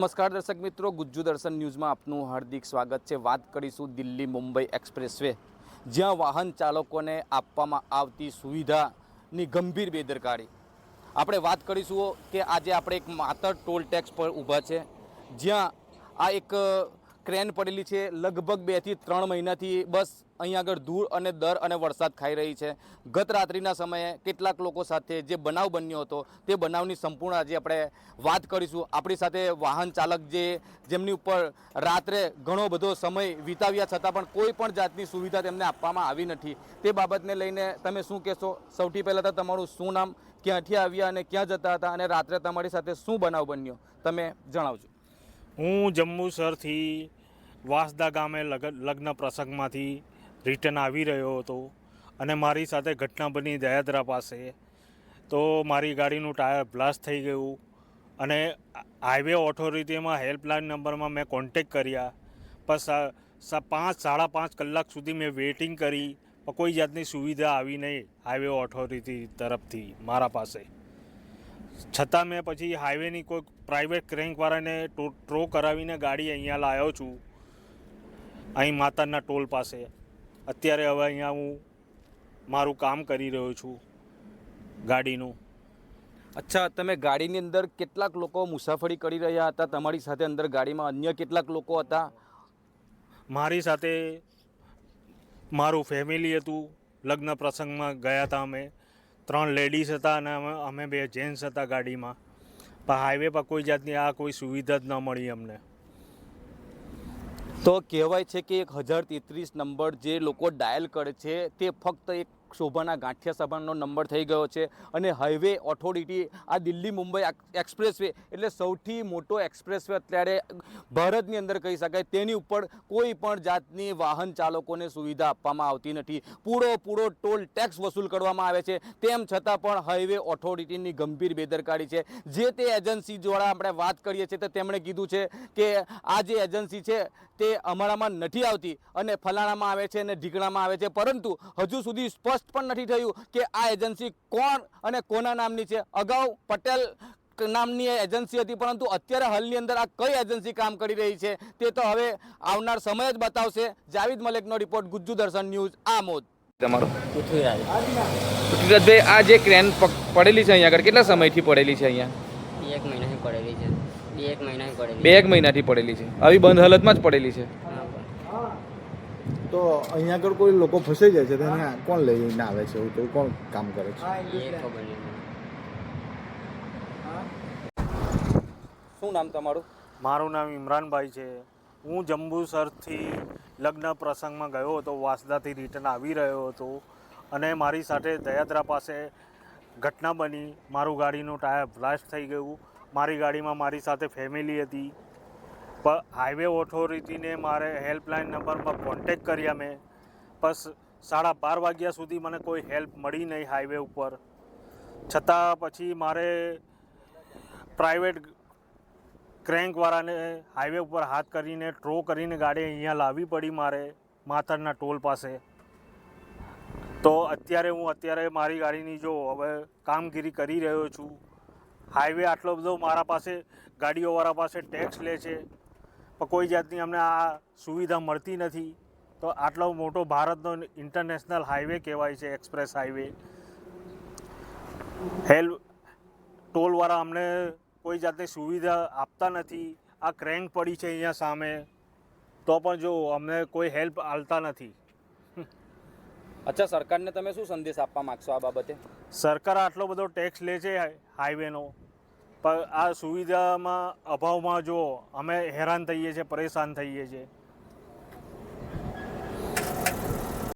નમસ્કાર દર્શક મિત્રો, ગુજ્જુ દર્શન ન્યૂઝમાં આપનું હાર્દિક સ્વાગત છે। વાત કરીશું દિલ્હી મુંબઈ એક્સપ્રેસવે, જ્યાં વાહન ચાલકોને આપવામાં આવતી સુવિધાની ગંભીર બેદરકારી। આપણે વાત કરીશું કે આજે આપણે એક માત્ર ટોલ ટેક્સ પર ઊભા છે, જ્યાં આ એક ક્રેન પડેલી છે। લગભગ 2 થી 3 મહિનાથી બસ અહીંયા આગળ ધૂળ અને દર અને વરસાદ ખાઈ રહી છે। ગત રાત્રિના સમયે કેટલાક લોકો સાથે જે બનાવ બન્યો હતો તે બનાવની સંપૂર્ણ આજે આપણે વાત કરીશું। આપણી સાથે વાહન ચાલક જેમની ઉપર રાત્રે ઘણો બધો સમય વિતાવ્યા છતાં પણ કોઈ પણ જાતની સુવિધા તેમને આપવામાં આવી નથી, તે બાબતને લઈને તમે શું કહેશો? સૌથી પહેલાં તો તમારું શું નામ, ક્યાંથી આવ્યા અને ક્યાં જતા હતા, અને રાત્રે તમારી સાથે શું બનાવ બન્યો તમે જણાવજો। હું જંબુસરથી વાંસદા ગામે લગ્ન પ્રસંગમાંથી રિટર્ન આવી રહ્યો હતો અને મારી સાથે ઘટના બની દયાદરા પાસે। તો મારી ગાડીનું ટાયર બ્લાસ્ટ થઈ ગયું અને હાઈવે ઓથોરિટીમાં હેલ્પલાઇન નંબરમાં મેં કોન્ટેક કર્યા, બસ 5-5.5 કલાક સુધી મેં વેઇટિંગ કરી, પણ કોઈ જાતની સુવિધા આવી નહીં હાઈવે ઓથોરિટી તરફથી મારા પાસે। છતાં મેં પછી હાઈવેની કોઈ પ્રાઇવેટ ક્રેન્કવાળાને ટ્રો કરાવીને ગાડી અહીંયા લાવ્યો છું, અહીં માતાના ટોલ પાસે। અત્યારે હવે અહીંયા હું મારું કામ કરી રહ્યો છું ગાડીનું। અચ્છા, તમે ગાડીની અંદર કેટલાક લોકો મુસાફરી કરી રહ્યા હતા? તમારી સાથે અંદર ગાડીમાં અન્ય કેટલાક લોકો હતા? મારી સાથે મારું ફેમિલી હતું, લગ્ન પ્રસંગમાં ગયા હતા અમે। 3 લેડીઝ હતા અને અમે 2 જેન્ટ્સ હતા ગાડીમાં, પણ હાઈવે પર કોઈ જાતની આ કોઈ સુવિધા જ ન મળી અમને। તો કહેવાય છે કે 1033 નંબર જે લોકો ડાયલ કરે છે તે ફક્ત એક શોભાના ગાંઠિયા સભાનો નંબર થઈ ગયો છે, અને હાઈવે ઓથોરિટી આ દિલ્હી મુંબઈ એક્સપ્રેસવે એટલે સૌથી મોટો એક્સપ્રેસવે અત્યારે ભારતની અંદર કહી શકાય, તેની ઉપર કોઈ પણ જાતની વાહન ચાલકોને સુવિધા આપવામાં આવતી નથી। પૂરો ટોલ ટેક્સ વસૂલ કરવામાં આવે છે, તેમ છતાં પણ હાઈવે ઓથોરિટીની ગંભીર બેદરકારી છે। જે તે એજન્સી દ્વારા આપણે વાત કરીએ છીએ તો તેમણે કીધું છે કે આ જે એજન્સી છે તે અમારામાં નથી આવતી અને ફલાણામાં આવે છે અને ઢીકણામાં આવે છે, પરંતુ હજુ સુધી સ્પષ્ટ પણ નથી થયું કે આ એજન્સી કોણ અને કોના નામની છે। અગાઉ પટેલ નામની એજન્સી હતી, પરંતુ અત્યારે હાલની અંદર આ કઈ એજન્સી કામ કરી રહી છે તે તો હવે આવનાર સમય જ બતાવશે। જાવેદ મલેકનો રિપોર્ટ, ગુજ્જુ દર્શન ન્યૂઝ, આમોદ। તમારો પૃથ્વીરાજભાઈ, આ જે ક્રેન પડેલી છે અહીંયા આગળ કેટલા સમયથી પડેલી છે? અહીંયા 1 મહિનાથી પડેલી છે। 2 મહિનાથી પડેલી 2 મહિનાથી પડેલી છે, આવી બંધ હાલતમાં જ પડેલી છે। તો અહીંયા આગળ કોઈ લોકો ફસાઈ જાય છે તો એને કોણ લઈને આવે છે, એવું તો કોણ કામ કરે છે? એ ખબર નહીં મને। શું નામ તમારું? મારું નામ ઇમરાનભાઈ છે। હું જંબુસરથી લગ્ન પ્રસંગમાં ગયો હતો, વાંસદાથી રિટર્ન આવી રહ્યો હતો અને મારી સાથે દયાદરા પાસે ઘટના બની। મારું ગાડીનું ટાયર બ્લાસ્ટ થઈ ગયું। મારી ગાડીમાં મારી સાથે ફેમિલી હતી, પણ હાઈવે ઓથોરિટીને મારે હેલ્પલાઇન નંબર પર કોન્ટેક કર્યા મેં, બસ 12:30 વાગ્યા સુધી મને કોઈ હેલ્પ મળી નહીં હાઈવે ઉપર। છતાં પછી મારે પ્રાઇવેટ ક્રેન્કવાળાને હાઈવે ઉપર હાથ કરીને ટ્રો કરીને ગાડી અહીંયા લાવવી પડી મારે માથરના ટોલ પાસે। તો અત્યારે મારી ગાડીની જો હવે કામગીરી કરી રહ્યો છું। હાઈવે આટલો બધો મારા પાસે ગાડીઓવાળા પાસે ટેક્સ લે છે, પણ કોઈ જાતની અમને આ સુવિધા મળતી નથી। તો આટલો મોટો ભારતનો ઇન્ટરનેશનલ હાઈવે કહેવાય છે, એક્સપ્રેસ હાઈવે। ટોલવાળા અમને કોઈ જાતની સુવિધા આપતા નથી। આ ક્રેન્ક પડી છે અહીંયા સામે, તો પણ જો અમને કોઈ હેલ્પ આલતા નથી। અચ્છા, સરકારને તમે શું સંદેશ આપવા માગશો આ બાબતે? સરકાર આટલો બધો ટેક્સ લે છે હાઈવેનો, પણ આ સુવિધામાં અભાવમાં જો અમે હેરાન થઈએ છીએ, પરેશાન થઈએ છીએ।